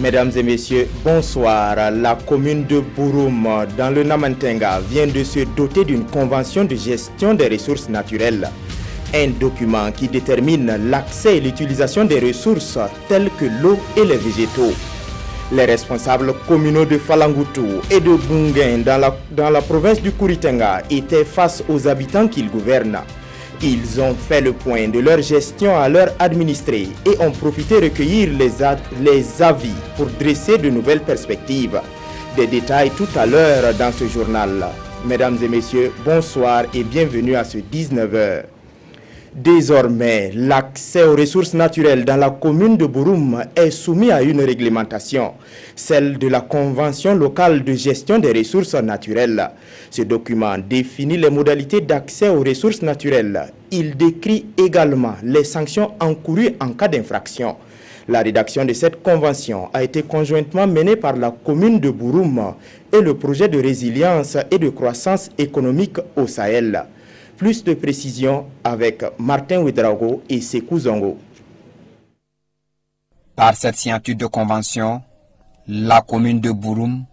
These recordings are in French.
Mesdames et messieurs, bonsoir. La commune de Bouroum, dans le Namantenga, vient de se doter d'une convention de gestion des ressources naturelles. Un document qui détermine l'accès et l'utilisation des ressources telles que l'eau et les végétaux. Les responsables communaux de Falangoutou et de Bunguin dans la province du Kouritenga étaient face aux habitants qu'ils gouvernent. Ils ont fait le point de leur gestion à leurs administrés et ont profité de recueillir les avis pour dresser de nouvelles perspectives. Des détails tout à l'heure dans ce journal. Mesdames et messieurs, bonsoir et bienvenue à ce 19h. Désormais, l'accès aux ressources naturelles dans la commune de Bouroum est soumis à une réglementation, celle de la Convention locale de gestion des ressources naturelles. Ce document définit les modalités d'accès aux ressources naturelles. Il décrit également les sanctions encourues en cas d'infraction. La rédaction de cette convention a été conjointement menée par la commune de Bouroum et le projet de résilience et de croissance économique au Sahel. Plus de précisions avec Martin Ouedraogo et Sekou Zongo. Par cette signature de convention, la commune de Bouroum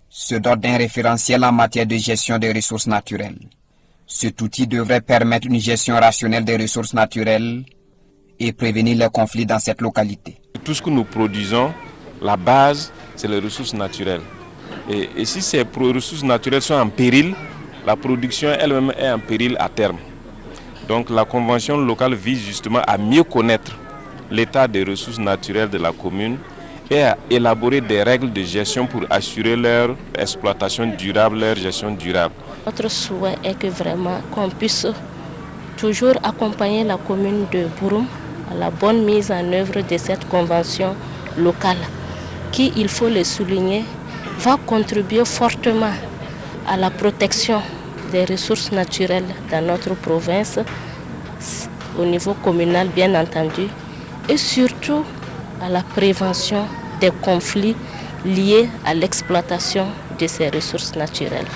se dote d'un référentiel en matière de gestion des ressources naturelles. Cet outil devrait permettre une gestion rationnelle des ressources naturelles et prévenir les conflits dans cette localité. Tout ce que nous produisons, la base, c'est les ressources naturelles. Et si ces ressources naturelles sont en péril, la production elle-même est en péril à terme. Donc la convention locale vise justement à mieux connaître l'état des ressources naturelles de la commune et à élaborer des règles de gestion pour assurer leur exploitation durable, leur gestion durable. Notre souhait est que vraiment qu'on puisse toujours accompagner la commune de Bouroum à la bonne mise en œuvre de cette convention locale qui, il faut le souligner, va contribuer fortement à la protection des ressources naturelles dans notre province, au niveau communal bien entendu, et surtout à la prévention des conflits liés à l'exploitation de ces ressources naturelles.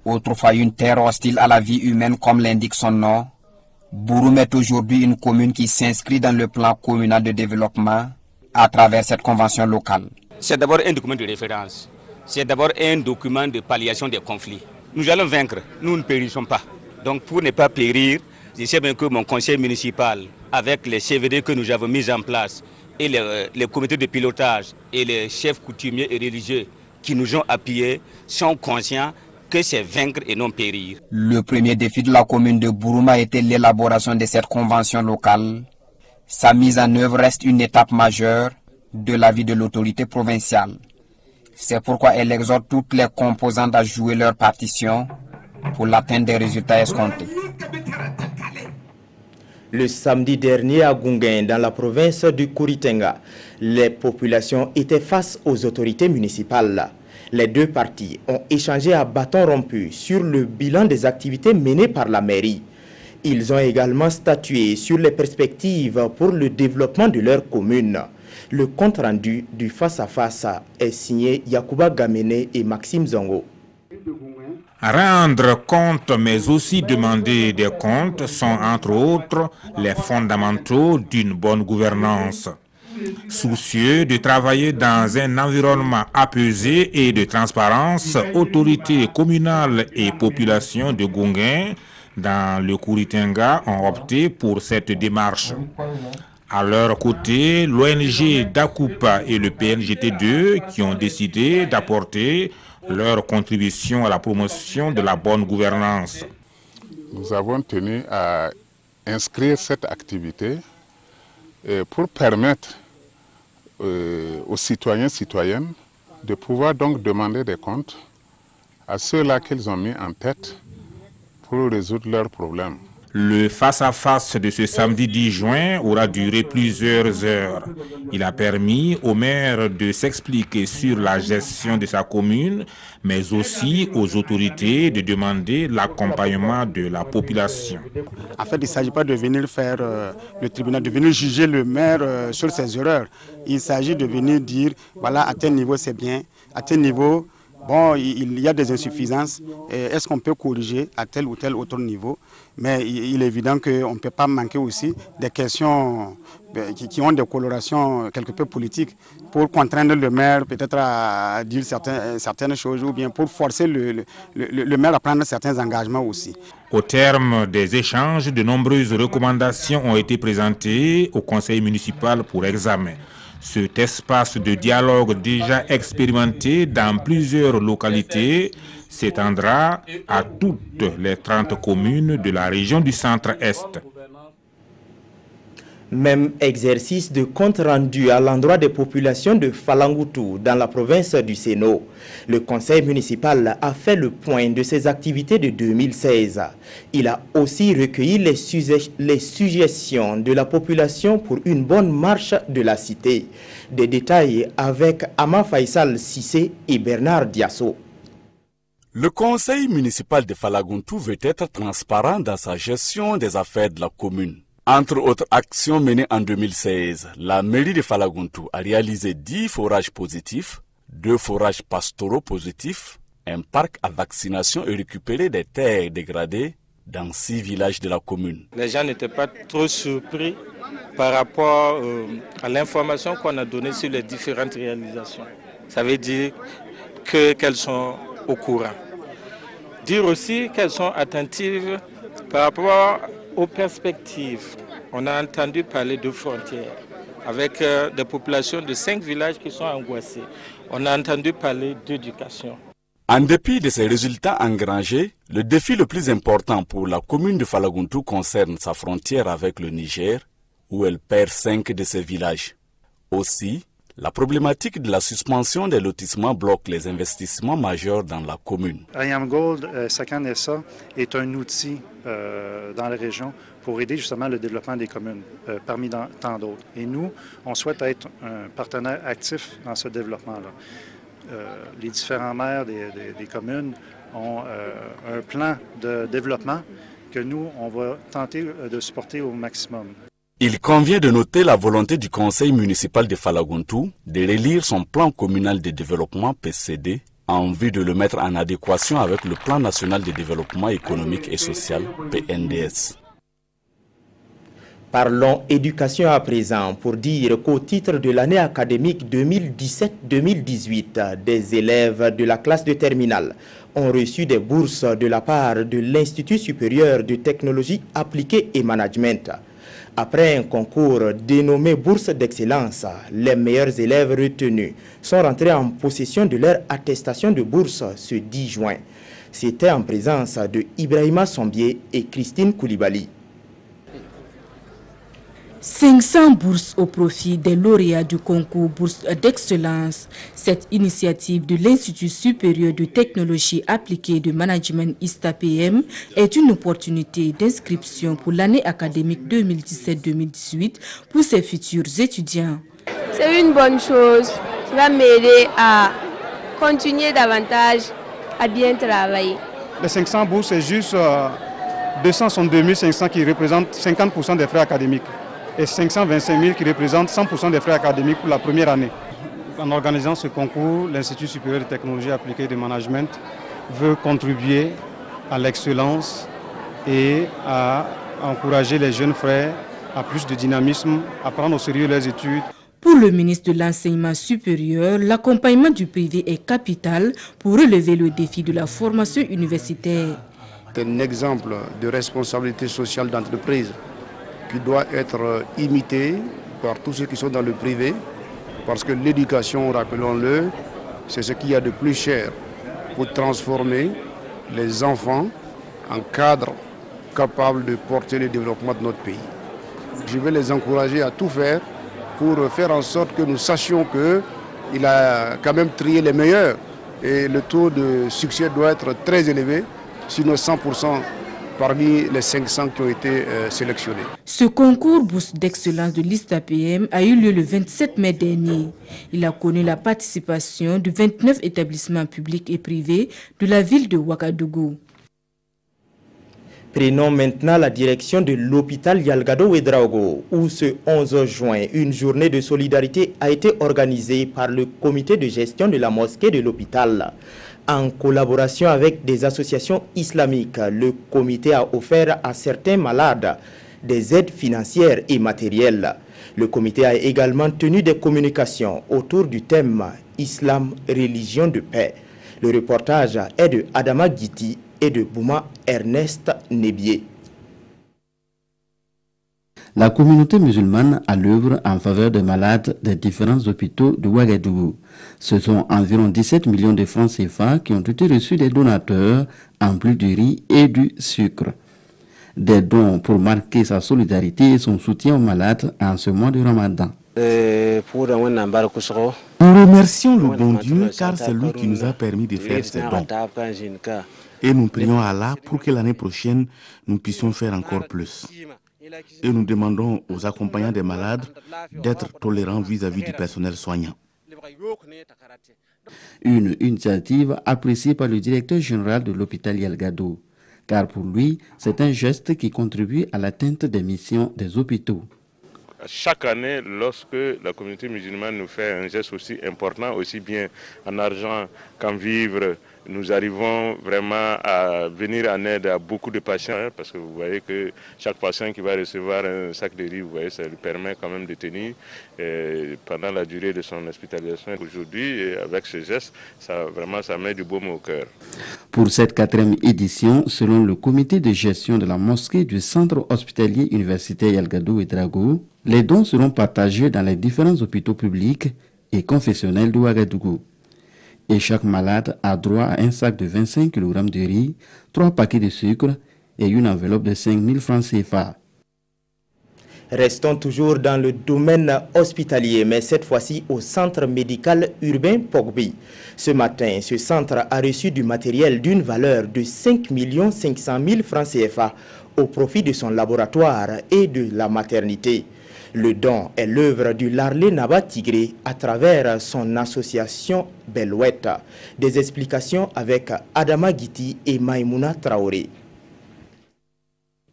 Autrefois une terre hostile à la vie humaine comme l'indique son nom, Bouroum est aujourd'hui une commune qui s'inscrit dans le plan communal de développement à travers cette convention locale. C'est d'abord un document de référence. C'est d'abord un document de palliation des conflits. Nous allons vaincre, nous ne périssons pas. Donc pour ne pas périr, je sais bien que mon conseil municipal, avec les CVD que nous avons mis en place, et les comités de pilotage, et les chefs coutumiers et religieux qui nous ont appuyés, sont conscients que c'est vaincre et non périr. Le premier défi de la commune de Bouroum a été l'élaboration de cette convention locale. Sa mise en œuvre reste une étape majeure de la vie de l'autorité provinciale. C'est pourquoi elle exhorte toutes les composantes à jouer leur partition pour l'atteinte des résultats escomptés. Le samedi dernier à Gunguin, dans la province du Kouritenga, les populations étaient face aux autorités municipales. Les deux parties ont échangé à bâton rompu sur le bilan des activités menées par la mairie. Ils ont également statué sur les perspectives pour le développement de leur commune. Le compte rendu du face-à-face est signé Yacouba Gamene et Maxime Zongo. Rendre compte mais aussi demander des comptes sont entre autres les fondamentaux d'une bonne gouvernance. Soucieux de travailler dans un environnement apaisé et de transparence, autorités communales et populations de Gunguin dans le Kouritenga ont opté pour cette démarche. À leur côté, l'ONG Dakupa et le PNGT2 qui ont décidé d'apporter leur contribution à la promotion de la bonne gouvernance. Nous avons tenu à inscrire cette activité pour permettre aux citoyens et citoyennes de pouvoir donc demander des comptes à ceux-là qu'ils ont mis en tête pour résoudre leurs problèmes. Le face-à-face de ce samedi 10 juin aura duré plusieurs heures. Il a permis au maire de s'expliquer sur la gestion de sa commune, mais aussi aux autorités de demander l'accompagnement de la population. En fait, il ne s'agit pas de venir faire le tribunal, de venir juger le maire sur ses erreurs. Il s'agit de venir dire, voilà, à tel niveau c'est bien, à tel niveau, bon, il y a des insuffisances, est-ce qu'on peut corriger à tel ou tel autre niveau? Mais il est évident qu'on ne peut pas manquer aussi des questions qui ont des colorations quelque peu politiques pour contraindre le maire peut-être à dire certaines choses ou bien pour forcer le maire à prendre certains engagements aussi. Au terme des échanges, de nombreuses recommandations ont été présentées au conseil municipal pour examen. Cet espace de dialogue déjà expérimenté dans plusieurs localités s'étendra à toutes les 30 communes de la région du centre-est. Même exercice de compte rendu à l'endroit des populations de Falangoutou dans la province du Séno. Le conseil municipal a fait le point de ses activités de 2016. Il a aussi recueilli les suggestions de la population pour une bonne marche de la cité. Des détails avec Ama Faisal Sissé et Bernard Diasso. Le conseil municipal de Falangoutou veut être transparent dans sa gestion des affaires de la commune. Entre autres actions menées en 2016, la mairie de Falangoutou a réalisé 10 forages positifs, 2 forages pastoraux positifs, un parc à vaccination et récupéré des terres dégradées dans 6 villages de la commune. Les gens n'étaient pas trop surpris par rapport à l'information qu'on a donnée sur les différentes réalisations. Ça veut dire qu'elles sont au courant. Dire aussi qu'elles sont attentives par rapport aux perspectives. On a entendu parler de frontières avec des populations de 5 villages qui sont angoissés. On a entendu parler d'éducation. En dépit de ces résultats engrangés, le défi le plus important pour la commune de Falangoutou concerne sa frontière avec le Niger, où elle perd 5 de ses villages. Aussi, la problématique de la suspension des lotissements bloque les investissements majeurs dans la commune. IAM Gold, Sakan-SA, est un outil dans la région pour aider justement le développement des communes, parmi tant d'autres. Et nous, on souhaite être un partenaire actif dans ce développement-là. Les différents maires des communes ont un plan de développement que nous, on va tenter de supporter au maximum. Il convient de noter la volonté du conseil municipal de Falangoutou de relire son plan communal de développement PCD en vue de le mettre en adéquation avec le plan national de développement économique et social PNDS. Parlons éducation à présent pour dire qu'au titre de l'année académique 2017-2018, des élèves de la classe de terminale ont reçu des bourses de la part de l'Institut supérieur de technologie appliquée et management. Après un concours dénommé Bourse d'excellence, les meilleurs élèves retenus sont rentrés en possession de leur attestation de bourse ce 10 juin. C'était en présence de Ibrahima Sombier et Christine Koulibaly. 500 bourses au profit des lauréats du concours Bourse d'excellence. Cette initiative de l'Institut supérieur de technologie appliquée de management ISTA-PM est une opportunité d'inscription pour l'année académique 2017-2018 pour ses futurs étudiants. C'est une bonne chose qui va m'aider à continuer davantage à bien travailler. Les 500 bourses, c'est juste 262 500 qui représentent 50% des frais académiques et 525 000 qui représentent 100% des frais académiques pour la première année. En organisant ce concours, l'Institut supérieur de technologie appliquée et de management veut contribuer à l'excellence et à encourager les jeunes frères à plus de dynamisme, à prendre au sérieux leurs études. Pour le ministre de l'Enseignement supérieur, l'accompagnement du privé est capital pour relever le défi de la formation universitaire. C'est un exemple de responsabilité sociale d'entreprise qui doit être imité par tous ceux qui sont dans le privé, parce que l'éducation, rappelons-le, c'est ce qu'il y a de plus cher pour transformer les enfants en cadres capables de porter le développement de notre pays. Je vais les encourager à tout faire pour faire en sorte que nous sachions qu'il a quand même trié les meilleurs et le taux de succès doit être très élevé, sinon 100% parmi les 500 qui ont été sélectionnés. Ce concours Bourse d'excellence de l'ISTA-PM a eu lieu le 27 mai dernier. Il a connu la participation de 29 établissements publics et privés de la ville de Ouagadougou. Prenons maintenant la direction de l'hôpital Yalgado-Ouedraogo, où ce 11 juin, une journée de solidarité a été organisée par le comité de gestion de la mosquée de l'hôpital. En collaboration avec des associations islamiques, le comité a offert à certains malades des aides financières et matérielles. Le comité a également tenu des communications autour du thème « Islam, religion de paix ». Le reportage est de Adama Guiti et de Bouma Ernest Nebier. La communauté musulmane à l'œuvre en faveur des malades des différents hôpitaux de Ouagadougou. Ce sont environ 17 millions de francs CFA qui ont été reçus des donateurs, en plus du riz et du sucre. Des dons pour marquer sa solidarité et son soutien aux malades en ce mois de Ramadan. Nous remercions le bon Dieu car c'est lui qui nous a permis de faire ces dons. Et nous prions à Allah pour que l'année prochaine, nous puissions faire encore plus. Et nous demandons aux accompagnants des malades d'être tolérants vis-à-vis du personnel soignant. Une initiative appréciée par le directeur général de l'hôpital Yalgado, car pour lui, c'est un geste qui contribue à l'atteinte des missions des hôpitaux. Chaque année, lorsque la communauté musulmane nous fait un geste aussi important, aussi bien en argent qu'en vivres, nous arrivons vraiment à venir en aide à beaucoup de patients, parce que vous voyez que chaque patient qui va recevoir un sac de riz, vous voyez, ça lui permet quand même de tenir pendant la durée de son hospitalisation. Aujourd'hui, avec ce geste, ça met du baume au cœur. Pour cette 4e édition, selon le comité de gestion de la mosquée du centre hospitalier universitaire Yalgado et Drago, les dons seront partagés dans les différents hôpitaux publics et confessionnels de Ouagadougou. Et chaque malade a droit à un sac de 25 kg de riz, 3 paquets de sucre et une enveloppe de 5 000 francs CFA. Restons toujours dans le domaine hospitalier, mais cette fois-ci au centre médical urbain Pogbi. Ce matin, ce centre a reçu du matériel d'une valeur de 5 500 000 francs CFA au profit de son laboratoire et de la maternité. Le don est l'œuvre du Larlé Naba Tigré à travers son association Belouette. Des explications avec Adama Guiti et Maïmouna Traoré.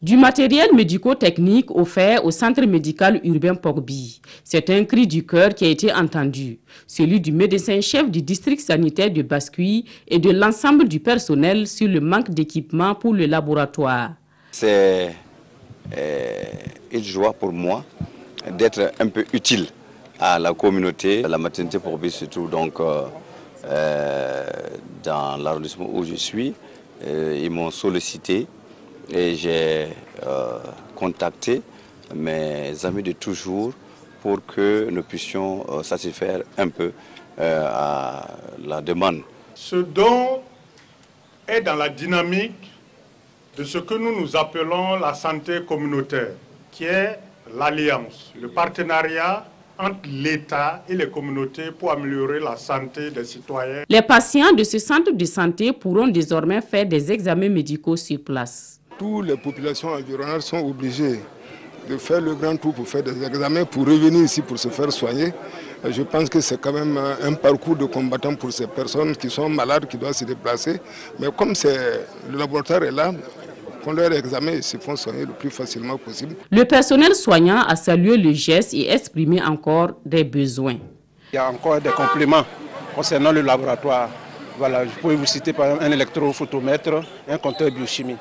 Du matériel médico-technique offert au centre médical urbain Pogbi. C'est un cri du cœur qui a été entendu, celui du médecin-chef du district sanitaire de Bascuy et de l'ensemble du personnel sur le manque d'équipement pour le laboratoire. C'est une joie pour moi d'être un peu utile à la communauté, à la maternité Pogbi surtout, donc dans l'arrondissement où je suis. Ils m'ont sollicité et j'ai contacté mes amis de toujours pour que nous puissions satisfaire un peu à la demande. Ce don est dans la dynamique de ce que nous appelons la santé communautaire, qui est l'alliance, le partenariat entre l'État et les communautés pour améliorer la santé des citoyens. Les patients de ce centre de santé pourront désormais faire des examens médicaux sur place. Toutes les populations environnantes sont obligées de faire le grand tour pour faire des examens, pour revenir ici pour se faire soigner. Je pense que c'est quand même un parcours de combattant pour ces personnes qui sont malades, qui doivent se déplacer. Mais comme le laboratoire est là, qu'on leur examine et se font soigner le plus facilement possible. Le personnel soignant a salué le geste et exprimé encore des besoins. Il y a encore des compléments concernant le laboratoire. Voilà, je pourrais vous citer par exemple un électrophotomètre, un compteur biochimie.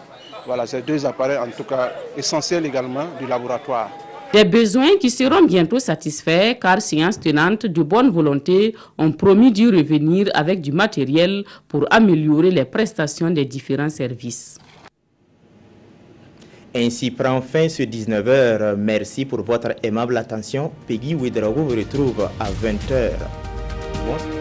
Voilà, ces deux appareils en tout cas essentiels également du laboratoire. Des besoins qui seront bientôt satisfaits car séances tenantes de bonne volonté ont promis d'y revenir avec du matériel pour améliorer les prestations des différents services. Ainsi prend fin ce 19h. Merci pour votre aimable attention. Peggy Ouedraogo vous retrouve à 20h. Bon.